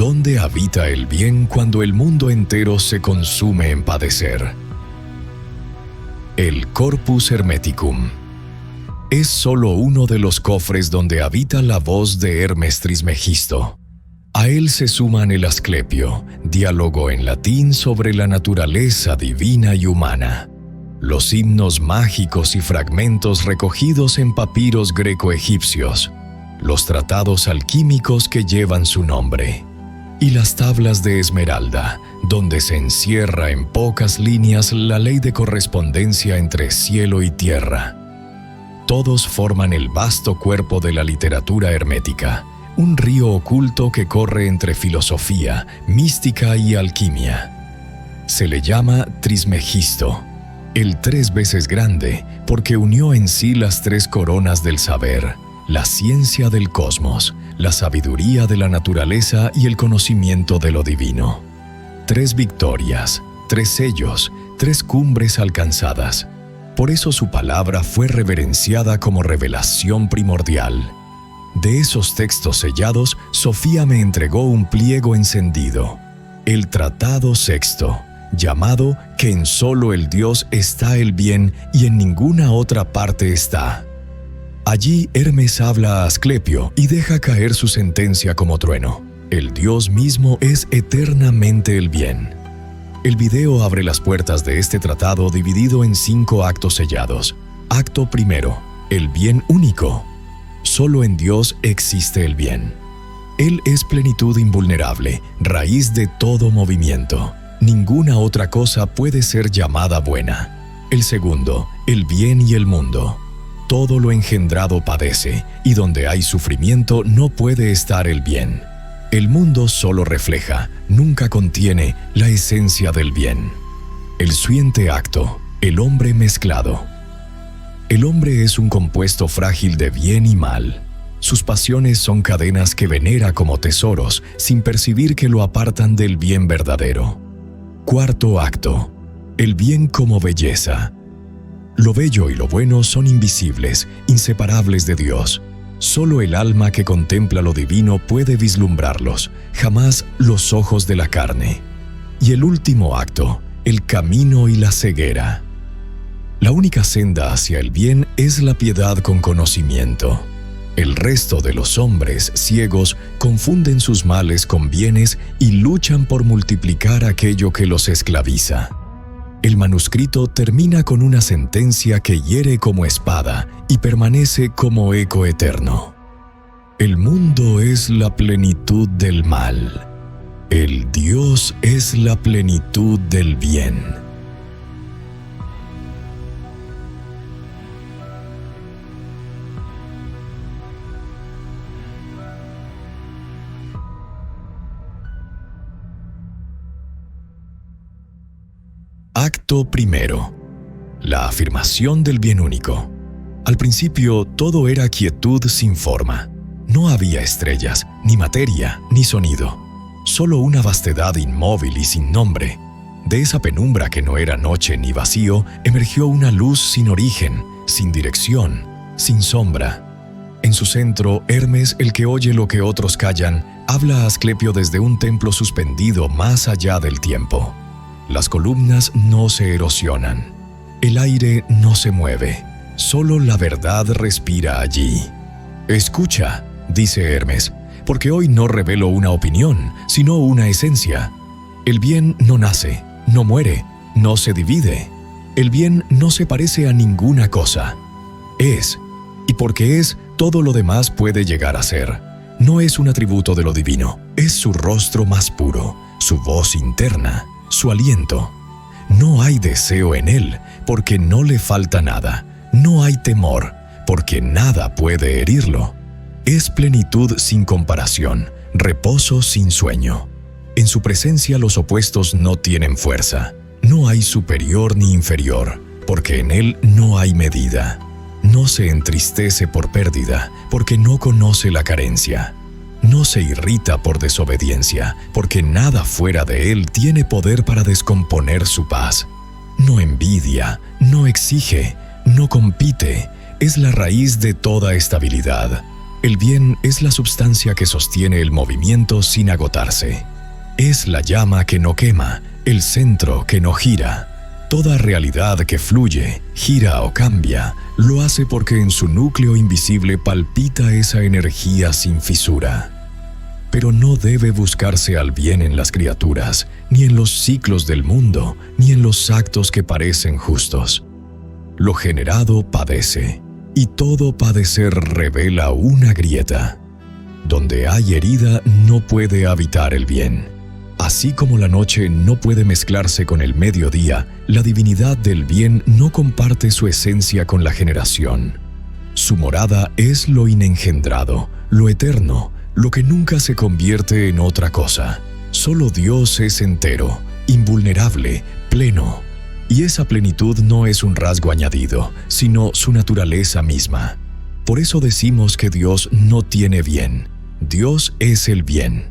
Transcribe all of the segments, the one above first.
¿Dónde habita el bien cuando el mundo entero se consume en padecer? El Corpus Hermeticum es solo uno de los cofres donde habita la voz de Hermes Trismegisto. A él se suman el Asclepio, diálogo en latín sobre la naturaleza divina y humana, los himnos mágicos y fragmentos recogidos en papiros greco-egipcios, los tratados alquímicos que llevan su nombre, y las tablas de esmeralda, donde se encierra en pocas líneas la ley de correspondencia entre cielo y tierra. Todos forman el vasto cuerpo de la literatura hermética, un río oculto que corre entre filosofía, mística y alquimia. Se le llama Trismegisto, el 3 veces grande, porque unió en sí las 3 coronas del saber, la ciencia del cosmos, la sabiduría de la naturaleza y el conocimiento de lo divino. 3 victorias, 3 sellos, 3 cumbres alcanzadas. Por eso su palabra fue reverenciada como revelación primordial. De esos textos sellados, Sofía me entregó un pliego encendido, el Tratado Sexto, llamado que en solo el Dios está el bien y en ninguna otra parte está. Allí Hermes habla a Asclepio y deja caer su sentencia como trueno. El Dios mismo es eternamente el bien. El video abre las puertas de este tratado dividido en 5 actos sellados. Acto primero, el bien único. Solo en Dios existe el bien. Él es plenitud invulnerable, raíz de todo movimiento. Ninguna otra cosa puede ser llamada buena. El segundo, el bien y el mundo. Todo lo engendrado padece, y donde hay sufrimiento no puede estar el bien. El mundo solo refleja, nunca contiene, la esencia del bien. El siguiente acto, el hombre mezclado. El hombre es un compuesto frágil de bien y mal. Sus pasiones son cadenas que venera como tesoros, sin percibir que lo apartan del bien verdadero. Cuarto acto, el bien como belleza. Lo bello y lo bueno son invisibles, inseparables de Dios. Solo el alma que contempla lo divino puede vislumbrarlos, jamás los ojos de la carne. Y el último acto, el camino y la ceguera. La única senda hacia el bien es la piedad con conocimiento. El resto de los hombres ciegos confunden sus males con bienes y luchan por multiplicar aquello que los esclaviza. El manuscrito termina con una sentencia que hiere como espada y permanece como eco eterno. El mundo es la plenitud del mal. El Dios es la plenitud del bien. Acto primero. La afirmación del bien único. Al principio todo era quietud sin forma. No había estrellas, ni materia, ni sonido. Solo una vastedad inmóvil y sin nombre. De esa penumbra que no era noche ni vacío, emergió una luz sin origen, sin dirección, sin sombra. En su centro, Hermes, el que oye lo que otros callan, habla a Asclepio desde un templo suspendido más allá del tiempo. Las columnas no se erosionan. El aire no se mueve. Solo la verdad respira allí. «Escucha», dice Hermes, «porque hoy no revelo una opinión, sino una esencia. El bien no nace, no muere, no se divide. El bien no se parece a ninguna cosa. Es, y porque es, todo lo demás puede llegar a ser. No es un atributo de lo divino, es su rostro más puro, su voz interna, su aliento. No hay deseo en él, porque no le falta nada. No hay temor, porque nada puede herirlo. Es plenitud sin comparación, reposo sin sueño. En su presencia los opuestos no tienen fuerza. No hay superior ni inferior, porque en él no hay medida. No se entristece por pérdida, porque no conoce la carencia. No se irrita por desobediencia, porque nada fuera de él tiene poder para descomponer su paz. No envidia, no exige, no compite, es la raíz de toda estabilidad. El bien es la substancia que sostiene el movimiento sin agotarse. Es la llama que no quema, el centro que no gira. Toda realidad que fluye, gira o cambia, lo hace porque en su núcleo invisible palpita esa energía sin fisura. Pero no debe buscarse al bien en las criaturas, ni en los ciclos del mundo, ni en los actos que parecen justos. Lo generado padece, y todo padecer revela una grieta. Donde hay herida no puede habitar el bien. Así como la noche no puede mezclarse con el mediodía, la divinidad del bien no comparte su esencia con la generación. Su morada es lo inengendrado, lo eterno, lo que nunca se convierte en otra cosa. Solo Dios es entero, invulnerable, pleno. Y esa plenitud no es un rasgo añadido, sino su naturaleza misma. Por eso decimos que Dios no tiene bien. Dios es el bien.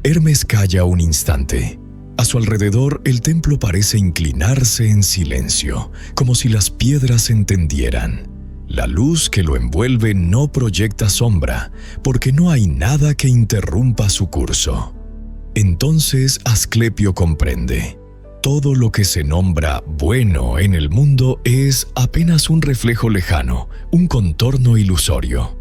Hermes calla un instante. A su alrededor el templo parece inclinarse en silencio, como si las piedras entendieran. La luz que lo envuelve no proyecta sombra, porque no hay nada que interrumpa su curso. Entonces Asclepio comprende. Todo lo que se nombra bueno en el mundo es apenas un reflejo lejano, un contorno ilusorio.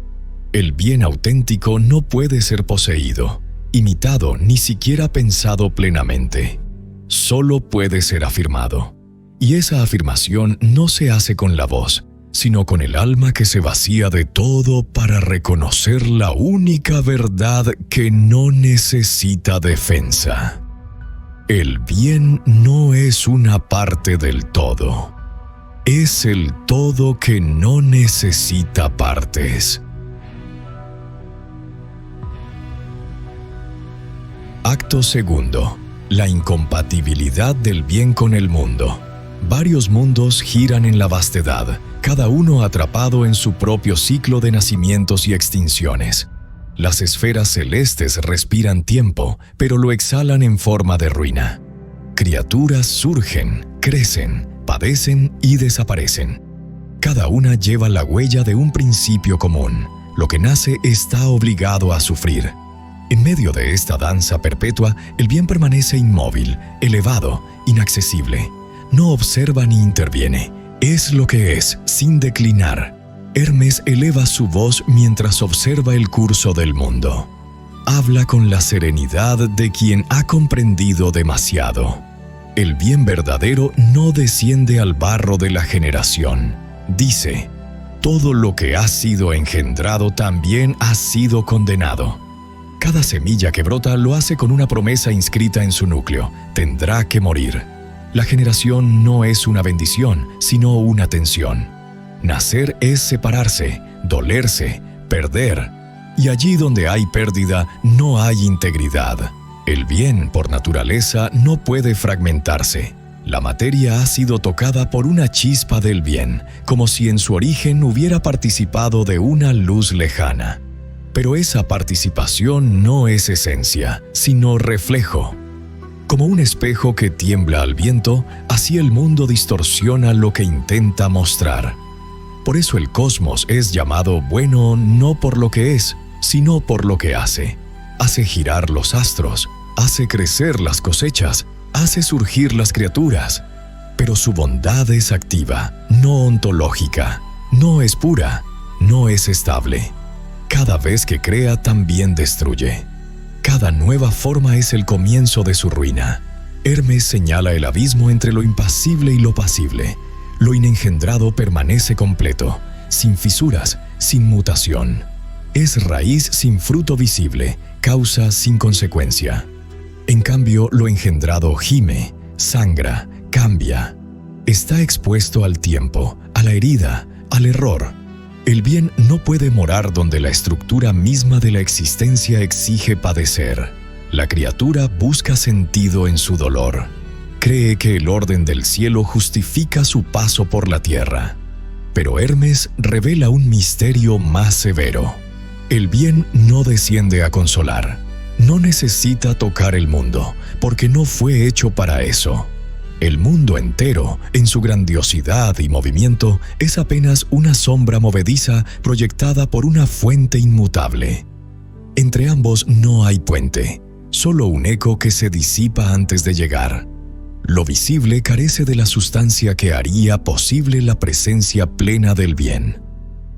El bien auténtico no puede ser poseído, imitado, ni siquiera pensado plenamente. Solo puede ser afirmado. Y esa afirmación no se hace con la voz, sino con el alma que se vacía de todo para reconocer la única verdad que no necesita defensa. El bien no es una parte del todo. Es el todo que no necesita partes. Acto segundo. La incompatibilidad del bien con el mundo. Varios mundos giran en la vastedad, cada uno atrapado en su propio ciclo de nacimientos y extinciones. Las esferas celestes respiran tiempo, pero lo exhalan en forma de ruina. Criaturas surgen, crecen, padecen y desaparecen. Cada una lleva la huella de un principio común. Lo que nace está obligado a sufrir. En medio de esta danza perpetua, el bien permanece inmóvil, elevado, inaccesible. No observa ni interviene. Es lo que es, sin declinar. Hermes eleva su voz mientras observa el curso del mundo. Habla con la serenidad de quien ha comprendido demasiado. El bien verdadero no desciende al barro de la generación. Dice, todo lo que ha sido engendrado también ha sido condenado. Cada semilla que brota lo hace con una promesa inscrita en su núcleo. Tendrá que morir. La generación no es una bendición, sino una tensión. Nacer es separarse, dolerse, perder. Y allí donde hay pérdida, no hay integridad. El bien, por naturaleza, no puede fragmentarse. La materia ha sido tocada por una chispa del bien, como si en su origen hubiera participado de una luz lejana. Pero esa participación no es esencia, sino reflejo. Como un espejo que tiembla al viento, así el mundo distorsiona lo que intenta mostrar. Por eso el cosmos es llamado bueno no por lo que es, sino por lo que hace. Hace girar los astros, hace crecer las cosechas, hace surgir las criaturas. Pero su bondad es activa, no ontológica, no es pura, no es estable. Cada vez que crea también destruye. Cada nueva forma es el comienzo de su ruina. Hermes señala el abismo entre lo impasible y lo pasible. Lo inengendrado permanece completo, sin fisuras, sin mutación. Es raíz sin fruto visible, causa sin consecuencia. En cambio, lo engendrado gime, sangra, cambia. Está expuesto al tiempo, a la herida, al error. El bien no puede morar donde la estructura misma de la existencia exige padecer. La criatura busca sentido en su dolor. Cree que el orden del cielo justifica su paso por la tierra. Pero Hermes revela un misterio más severo. El bien no desciende a consolar. No necesita tocar el mundo, porque no fue hecho para eso. El mundo entero, en su grandiosidad y movimiento, es apenas una sombra movediza proyectada por una fuente inmutable. Entre ambos no hay puente, solo un eco que se disipa antes de llegar. Lo visible carece de la sustancia que haría posible la presencia plena del bien.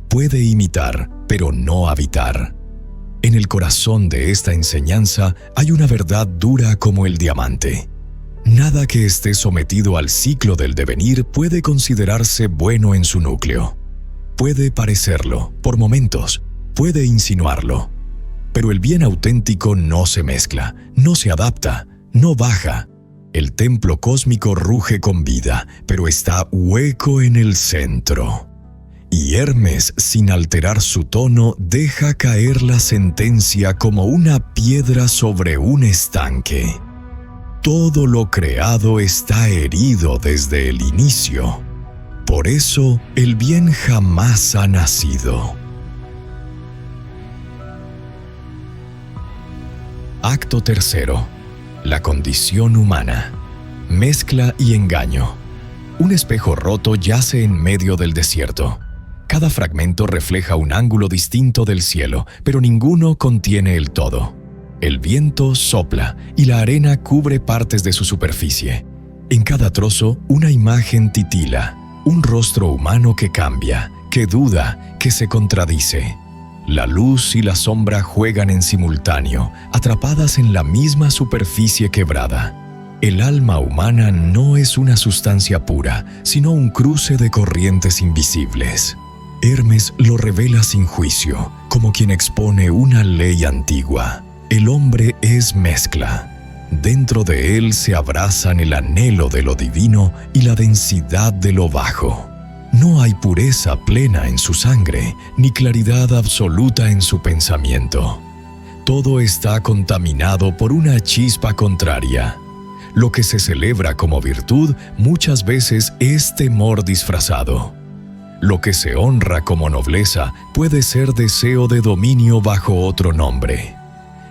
Puede imitar, pero no habitar. En el corazón de esta enseñanza hay una verdad dura como el diamante. Nada que esté sometido al ciclo del devenir puede considerarse bueno en su núcleo. Puede parecerlo, por momentos, puede insinuarlo. Pero el bien auténtico no se mezcla, no se adapta, no baja. El templo cósmico ruge con vida, pero está hueco en el centro. Y Hermes, sin alterar su tono, deja caer la sentencia como una piedra sobre un estanque. Todo lo creado está herido desde el inicio. Por eso, el bien jamás ha nacido. Acto tercero. La condición humana. Mezcla y engaño. Un espejo roto yace en medio del desierto. Cada fragmento refleja un ángulo distinto del cielo, pero ninguno contiene el todo. El viento sopla y la arena cubre partes de su superficie. En cada trozo, una imagen titila, un rostro humano que cambia, que duda, que se contradice. La luz y la sombra juegan en simultáneo, atrapadas en la misma superficie quebrada. El alma humana no es una sustancia pura, sino un cruce de corrientes invisibles. Hermes lo revela sin juicio, como quien expone una ley antigua. El hombre es mezcla. Dentro de él se abrazan el anhelo de lo divino y la densidad de lo bajo. No hay pureza plena en su sangre, ni claridad absoluta en su pensamiento. Todo está contaminado por una chispa contraria. Lo que se celebra como virtud muchas veces es temor disfrazado. Lo que se honra como nobleza puede ser deseo de dominio bajo otro nombre.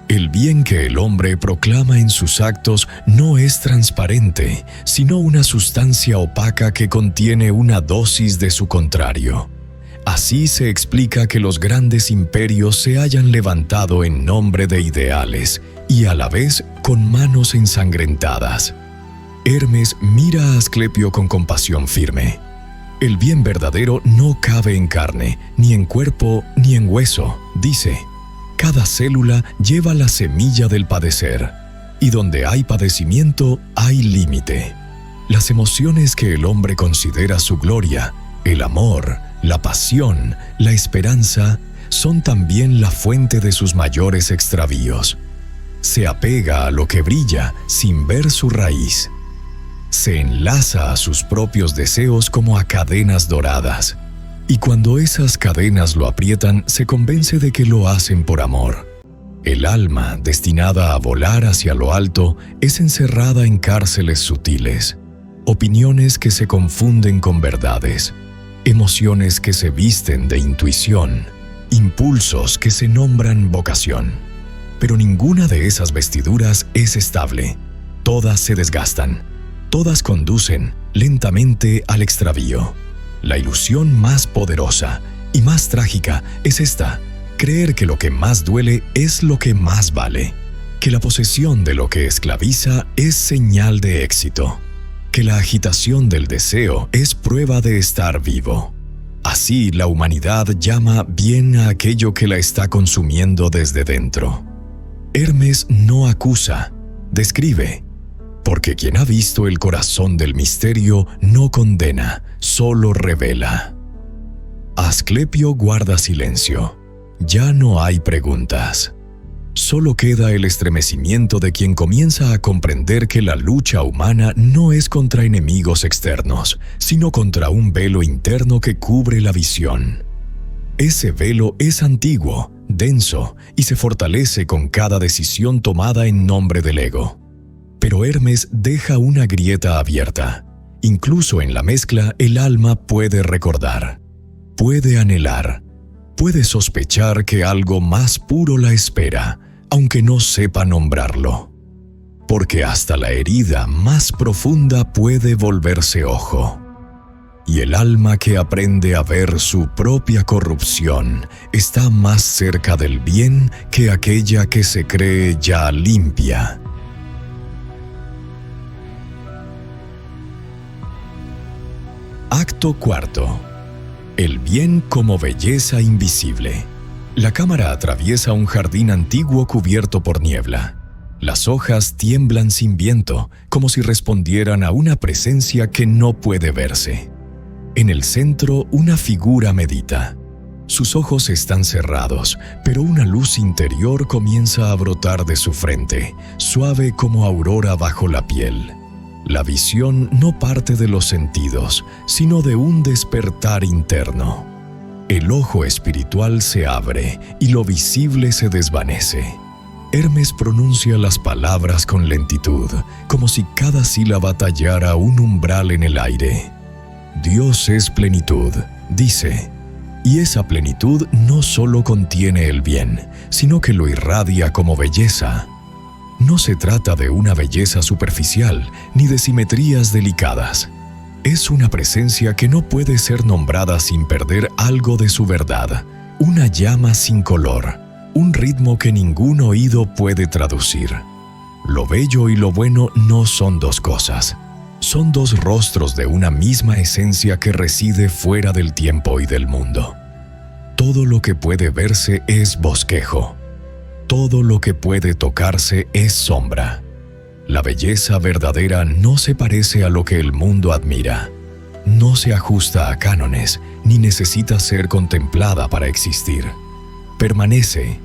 El bien que el hombre proclama en sus actos no es transparente, sino una sustancia opaca que contiene una dosis de su contrario. Así se explica que los grandes imperios se hayan levantado en nombre de ideales y a la vez con manos ensangrentadas. Hermes mira a Asclepio con compasión firme. El bien verdadero no cabe en carne, ni en cuerpo, ni en hueso, dice. Cada célula lleva la semilla del padecer, y donde hay padecimiento hay límite. Las emociones que el hombre considera su gloria, el amor, la pasión, la esperanza, son también la fuente de sus mayores extravíos. Se apega a lo que brilla sin ver su raíz. Se enlaza a sus propios deseos como a cadenas doradas. Y cuando esas cadenas lo aprietan, se convence de que lo hacen por amor. El alma, destinada a volar hacia lo alto, es encerrada en cárceles sutiles. Opiniones que se confunden con verdades. Emociones que se visten de intuición. Impulsos que se nombran vocación. Pero ninguna de esas vestiduras es estable. Todas se desgastan. Todas conducen lentamente al extravío. La ilusión más poderosa y más trágica es esta: creer que lo que más duele es lo que más vale, que la posesión de lo que esclaviza es señal de éxito, que la agitación del deseo es prueba de estar vivo. Así la humanidad llama bien a aquello que la está consumiendo desde dentro. Hermes no acusa, describe. Porque quien ha visto el corazón del misterio no condena, solo revela. Asclepio guarda silencio. Ya no hay preguntas. Solo queda el estremecimiento de quien comienza a comprender que la lucha humana no es contra enemigos externos, sino contra un velo interno que cubre la visión. Ese velo es antiguo, denso, y se fortalece con cada decisión tomada en nombre del ego. Pero Hermes deja una grieta abierta. Incluso en la mezcla, el alma puede recordar, puede anhelar, puede sospechar que algo más puro la espera, aunque no sepa nombrarlo. porque hasta la herida más profunda puede volverse ojo. Y el alma que aprende a ver su propia corrupción está más cerca del bien que aquella que se cree ya limpia. Acto cuarto. El bien como belleza invisible. La cámara atraviesa un jardín antiguo cubierto por niebla. Las hojas tiemblan sin viento, como si respondieran a una presencia que no puede verse. En el centro, una figura medita. Sus ojos están cerrados, pero una luz interior comienza a brotar de su frente, suave como aurora bajo la piel. La visión no parte de los sentidos, sino de un despertar interno. El ojo espiritual se abre y lo visible se desvanece. Hermes pronuncia las palabras con lentitud, como si cada sílaba tallara un umbral en el aire. Dios es plenitud, dice, y esa plenitud no solo contiene el bien, sino que lo irradia como belleza. No se trata de una belleza superficial ni de simetrías delicadas. Es una presencia que no puede ser nombrada sin perder algo de su verdad, una llama sin color, un ritmo que ningún oído puede traducir. Lo bello y lo bueno no son dos cosas. Son dos rostros de una misma esencia que reside fuera del tiempo y del mundo. Todo lo que puede verse es bosquejo. Todo lo que puede tocarse es sombra. La belleza verdadera no se parece a lo que el mundo admira. No se ajusta a cánones, ni necesita ser contemplada para existir. Permanece.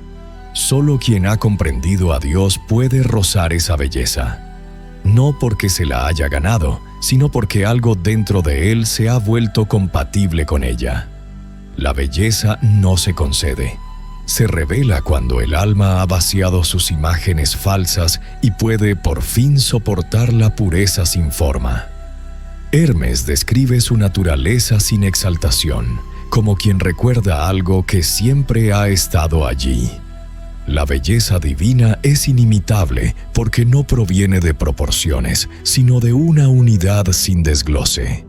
Solo quien ha comprendido a Dios puede rozar esa belleza. No porque se la haya ganado, sino porque algo dentro de él se ha vuelto compatible con ella. La belleza no se concede. Se revela cuando el alma ha vaciado sus imágenes falsas y puede por fin soportar la pureza sin forma. Hermes describe su naturaleza sin exaltación, como quien recuerda algo que siempre ha estado allí. La belleza divina es inimitable porque no proviene de proporciones, sino de una unidad sin desglose.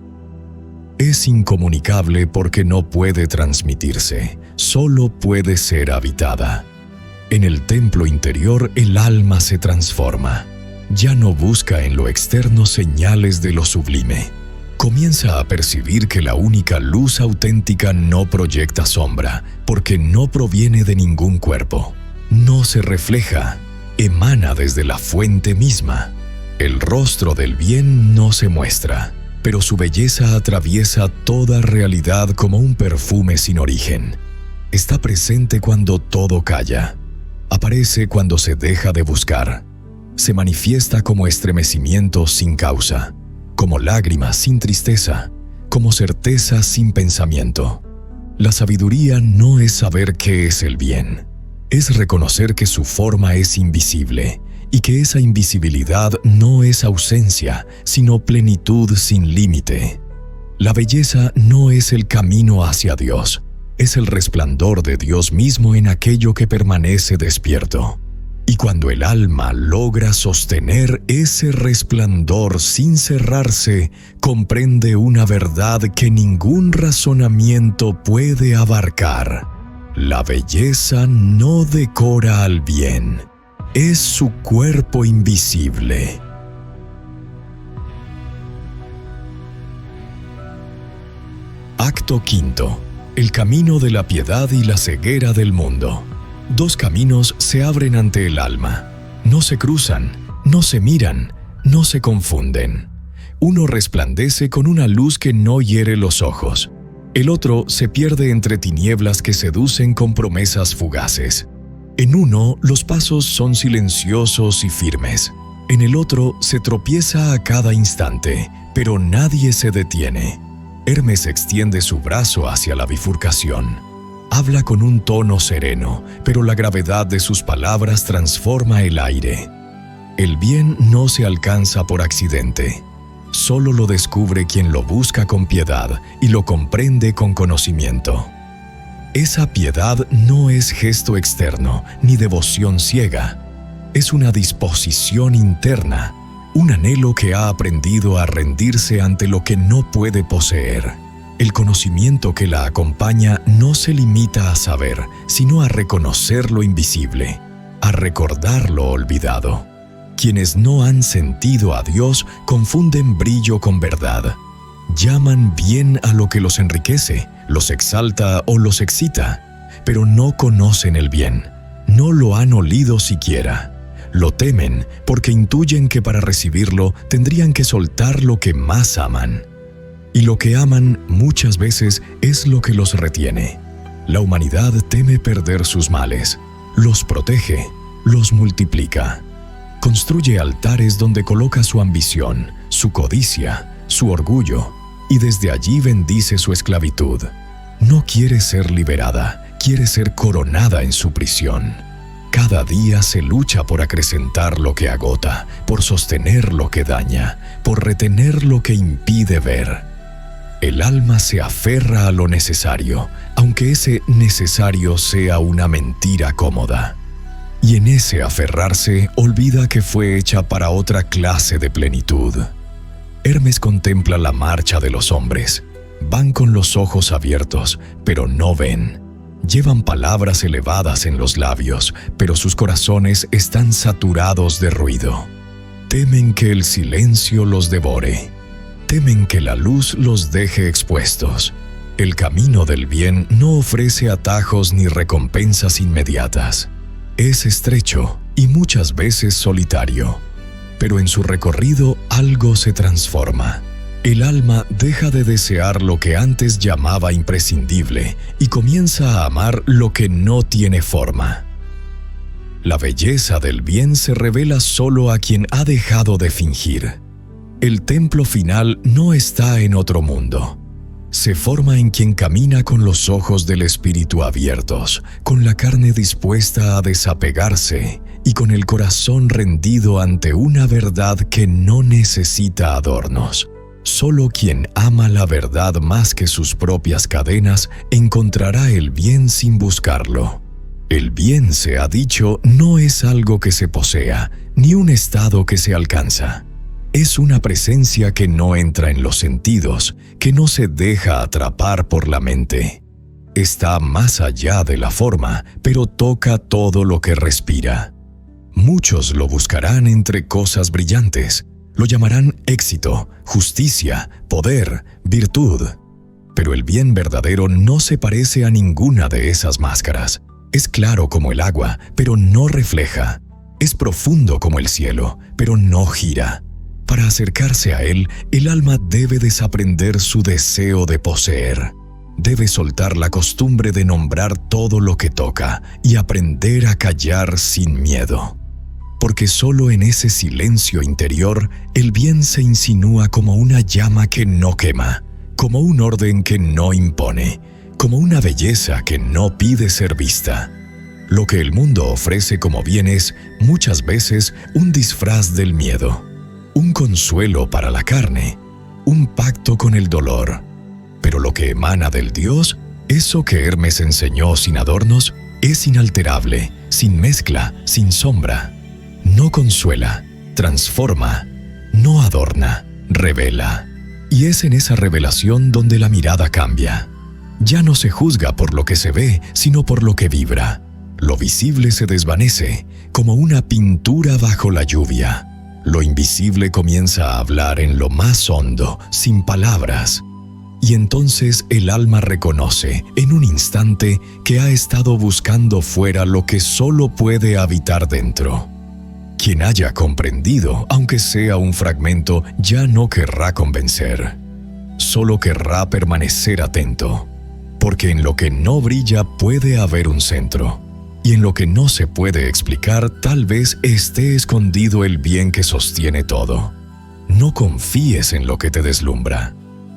Es incomunicable porque no puede transmitirse, solo puede ser habitada. En el templo interior el alma se transforma. Ya no busca en lo externo señales de lo sublime. Comienza a percibir que la única luz auténtica no proyecta sombra, porque no proviene de ningún cuerpo. No se refleja, emana desde la fuente misma. El rostro del bien no se muestra, pero su belleza atraviesa toda realidad como un perfume sin origen. Está presente cuando todo calla. Aparece cuando se deja de buscar. Se manifiesta como estremecimiento sin causa, como lágrimas sin tristeza, como certeza sin pensamiento. La sabiduría no es saber qué es el bien. Es reconocer que su forma es invisible y que esa invisibilidad no es ausencia, sino plenitud sin límite. La belleza no es el camino hacia Dios, es el resplandor de Dios mismo en aquello que permanece despierto. Y cuando el alma logra sostener ese resplandor sin cerrarse, comprende una verdad que ningún razonamiento puede abarcar. La belleza no decora al bien, es su cuerpo invisible. Acto quinto. El camino de la piedad y la ceguera del mundo. Dos caminos se abren ante el alma. No se cruzan, no se miran, no se confunden. Uno resplandece con una luz que no hiere los ojos. El otro se pierde entre tinieblas que seducen con promesas fugaces. En uno, los pasos son silenciosos y firmes. En el otro, se tropieza a cada instante, pero nadie se detiene. Hermes extiende su brazo hacia la bifurcación. Habla con un tono sereno, pero la gravedad de sus palabras transforma el aire. El bien no se alcanza por accidente. Solo lo descubre quien lo busca con piedad y lo comprende con conocimiento. Esa piedad no es gesto externo ni devoción ciega. es una disposición interna, un anhelo que ha aprendido a rendirse ante lo que no puede poseer. El conocimiento que la acompaña no se limita a saber, sino a reconocer lo invisible, a recordar lo olvidado. Quienes no han sentido a Dios confunden brillo con verdad. Llaman bien a lo que los enriquece, los exalta o los excita, pero no conocen el bien, no lo han olido siquiera. Lo temen porque intuyen que para recibirlo tendrían que soltar lo que más aman. Y lo que aman muchas veces es lo que los retiene. La humanidad teme perder sus males, los protege, los multiplica. Construye altares donde coloca su ambición, su codicia, su orgullo, y desde allí bendice su esclavitud. No quiere ser liberada, quiere ser coronada en su prisión. Cada día se lucha por acrecentar lo que agota, por sostener lo que daña, por retener lo que impide ver. El alma se aferra a lo necesario, aunque ese necesario sea una mentira cómoda. Y en ese aferrarse olvida que fue hecha para otra clase de plenitud. Hermes contempla la marcha de los hombres. Van con los ojos abiertos, pero no ven. Llevan palabras elevadas en los labios, pero sus corazones están saturados de ruido. Temen que el silencio los devore. Temen que la luz los deje expuestos. El camino del bien no ofrece atajos ni recompensas inmediatas. Es estrecho y muchas veces solitario, pero en su recorrido algo se transforma. El alma deja de desear lo que antes llamaba imprescindible y comienza a amar lo que no tiene forma. La belleza del bien se revela solo a quien ha dejado de fingir. El templo final no está en otro mundo. Se forma en quien camina con los ojos del espíritu abiertos, con la carne dispuesta a desapegarse y con el corazón rendido ante una verdad que no necesita adornos. Solo quien ama la verdad más que sus propias cadenas encontrará el bien sin buscarlo. El bien, se ha dicho, no es algo que se posea, ni un estado que se alcanza. Es una presencia que no entra en los sentidos, que no se deja atrapar por la mente. Está más allá de la forma, pero toca todo lo que respira. Muchos lo buscarán entre cosas brillantes. Lo llamarán éxito, justicia, poder, virtud. Pero el bien verdadero no se parece a ninguna de esas máscaras. Es claro como el agua, pero no refleja. Es profundo como el cielo, pero no gira. Para acercarse a él, el alma debe desaprender su deseo de poseer. Debe soltar la costumbre de nombrar todo lo que toca y aprender a callar sin miedo. Porque solo en ese silencio interior el bien se insinúa como una llama que no quema, como un orden que no impone, como una belleza que no pide ser vista. Lo que el mundo ofrece como bien es, muchas veces, un disfraz del miedo, un consuelo para la carne, un pacto con el dolor. Pero lo que emana del Dios, eso que Hermes enseñó sin adornos, es inalterable, sin mezcla, sin sombra. No consuela, transforma, no adorna, revela. Y es en esa revelación donde la mirada cambia. Ya no se juzga por lo que se ve, sino por lo que vibra. Lo visible se desvanece, como una pintura bajo la lluvia. Lo invisible comienza a hablar en lo más hondo, sin palabras. Y entonces el alma reconoce, en un instante, que ha estado buscando fuera lo que solo puede habitar dentro. Quien haya comprendido, aunque sea un fragmento, ya no querrá convencer. Solo querrá permanecer atento, porque en lo que no brilla puede haber un centro, y en lo que no se puede explicar tal vez esté escondido el bien que sostiene todo. No confíes en lo que te deslumbra.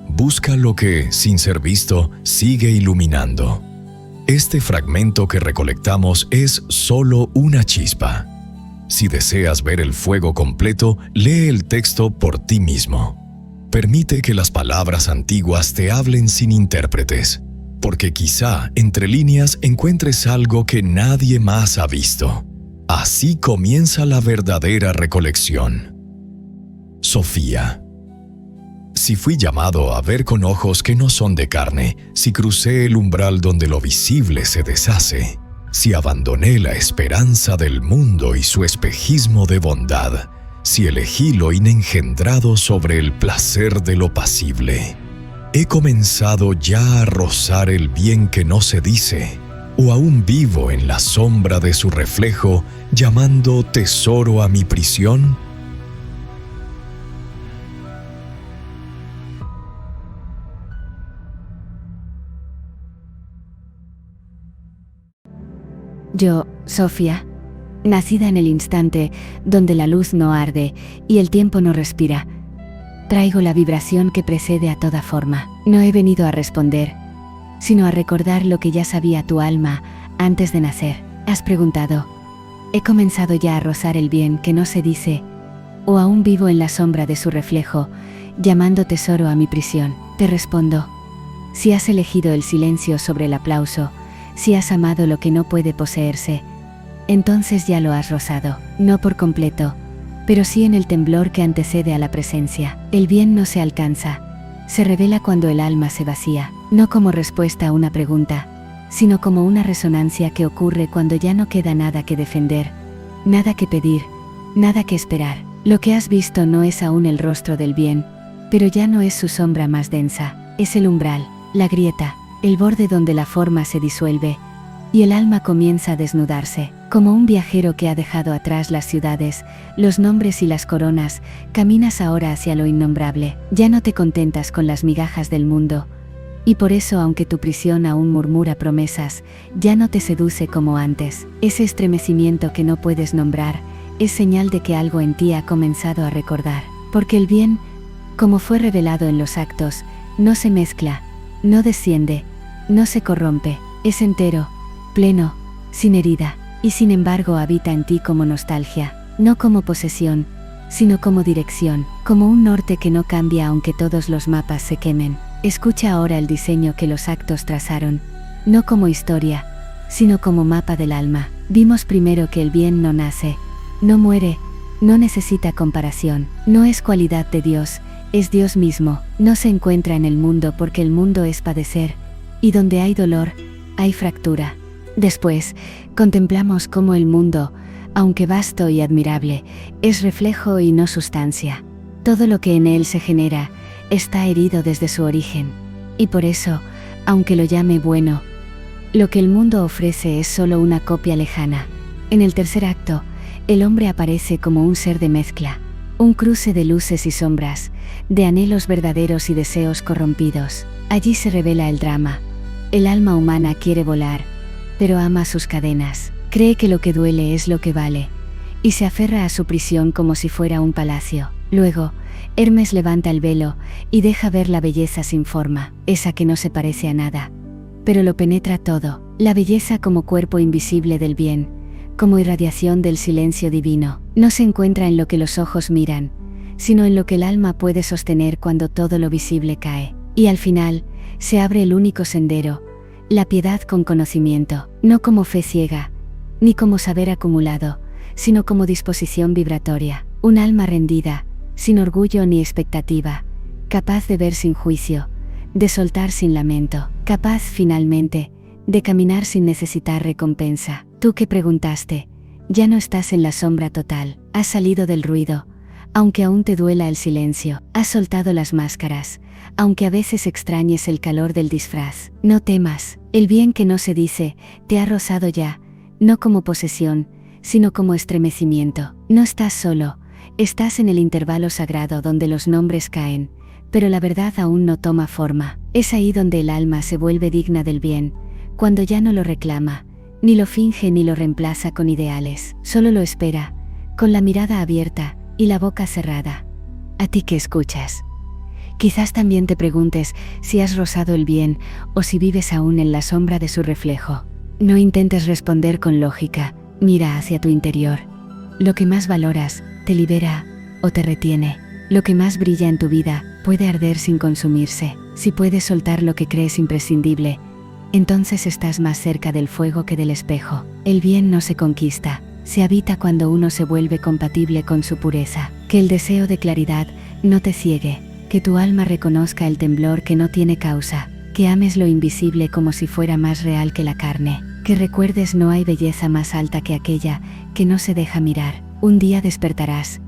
Busca lo que, sin ser visto, sigue iluminando. Este fragmento que recolectamos es solo una chispa. Si deseas ver el fuego completo, lee el texto por ti mismo. Permite que las palabras antiguas te hablen sin intérpretes, porque quizá entre líneas encuentres algo que nadie más ha visto. Así comienza la verdadera recolección. Sofía. Si fui llamado a ver con ojos que no son de carne, si crucé el umbral donde lo visible se deshace, si abandoné la esperanza del mundo y su espejismo de bondad, si elegí lo inengendrado sobre el placer de lo pasible, he comenzado ya a rozar el bien que no se dice, o aún vivo en la sombra de su reflejo, llamando tesoro a mi prisión. Yo, Sofía, nacida en el instante donde la luz no arde y el tiempo no respira, traigo la vibración que precede a toda forma. No he venido a responder, sino a recordar lo que ya sabía tu alma antes de nacer. Has preguntado, ¿he comenzado ya a rozar el bien que no se dice, o aún vivo en la sombra de su reflejo, llamando tesoro a mi prisión? Te respondo, si has elegido el silencio sobre el aplauso, si has amado lo que no puede poseerse, entonces ya lo has rozado, no por completo, pero sí en el temblor que antecede a la presencia. El bien no se alcanza, se revela cuando el alma se vacía, no como respuesta a una pregunta, sino como una resonancia que ocurre cuando ya no queda nada que defender, nada que pedir, nada que esperar. Lo que has visto no es aún el rostro del bien, pero ya no es su sombra más densa, es el umbral, la grieta, el borde donde la forma se disuelve y el alma comienza a desnudarse. Como un viajero que ha dejado atrás las ciudades, los nombres y las coronas, caminas ahora hacia lo innombrable. Ya no te contentas con las migajas del mundo, y por eso, aunque tu prisión aún murmura promesas, ya no te seduce como antes. Ese estremecimiento que no puedes nombrar es señal de que algo en ti ha comenzado a recordar, porque el bien, como fue revelado en los actos, no se mezcla, no desciende, no se corrompe, es entero, pleno, sin herida, y sin embargo habita en ti como nostalgia, no como posesión, sino como dirección, como un norte que no cambia aunque todos los mapas se quemen. Escucha ahora el diseño que los actos trazaron, no como historia, sino como mapa del alma. Vimos primero que el bien no nace, no muere, no necesita comparación, no es cualidad de Dios, es Dios mismo, no se encuentra en el mundo porque el mundo es padecer, y donde hay dolor, hay fractura. Después, contemplamos cómo el mundo, aunque vasto y admirable, es reflejo y no sustancia. Todo lo que en él se genera, está herido desde su origen, y por eso, aunque lo llame bueno, lo que el mundo ofrece es solo una copia lejana. En el tercer acto, el hombre aparece como un ser de mezcla, un cruce de luces y sombras, de anhelos verdaderos y deseos corrompidos. Allí se revela el drama. El alma humana quiere volar, pero ama sus cadenas, cree que lo que duele es lo que vale, y se aferra a su prisión como si fuera un palacio. Luego, Hermes levanta el velo y deja ver la belleza sin forma, esa que no se parece a nada, pero lo penetra todo, la belleza como cuerpo invisible del bien, como irradiación del silencio divino. No se encuentra en lo que los ojos miran, sino en lo que el alma puede sostener cuando todo lo visible cae. Y al final, se abre el único sendero, la piedad con conocimiento, no como fe ciega, ni como saber acumulado, sino como disposición vibratoria, un alma rendida, sin orgullo ni expectativa, capaz de ver sin juicio, de soltar sin lamento, capaz, finalmente, de caminar sin necesitar recompensa. Tú que preguntaste, ya no estás en la sombra total, has salido del ruido, aunque aún te duela el silencio, has soltado las máscaras, aunque a veces extrañes el calor del disfraz. No temas, el bien que no se dice, te ha rozado ya, no como posesión, sino como estremecimiento. No estás solo, estás en el intervalo sagrado donde los nombres caen, pero la verdad aún no toma forma. Es ahí donde el alma se vuelve digna del bien, cuando ya no lo reclama, ni lo finge ni lo reemplaza con ideales, solo lo espera, con la mirada abierta y la boca cerrada. A ti que escuchas. Quizás también te preguntes si has rozado el bien o si vives aún en la sombra de su reflejo. No intentes responder con lógica, mira hacia tu interior. Lo que más valoras, te libera o te retiene. Lo que más brilla en tu vida puede arder sin consumirse. Si puedes soltar lo que crees imprescindible, entonces estás más cerca del fuego que del espejo. El bien no se conquista, se habita cuando uno se vuelve compatible con su pureza. Que el deseo de claridad no te ciegue, que tu alma reconozca el temblor que no tiene causa, que ames lo invisible como si fuera más real que la carne, que recuerdes no hay belleza más alta que aquella que no se deja mirar. Un día despertarás,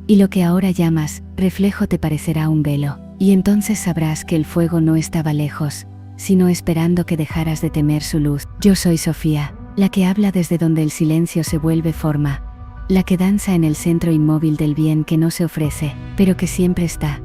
y lo que ahora llamas reflejo te parecerá un velo, y entonces sabrás que el fuego no estaba lejos, sino esperando que dejaras de temer su luz. Yo soy Sofía, la que habla desde donde el silencio se vuelve forma, la que danza en el centro inmóvil del bien que no se ofrece, pero que siempre está.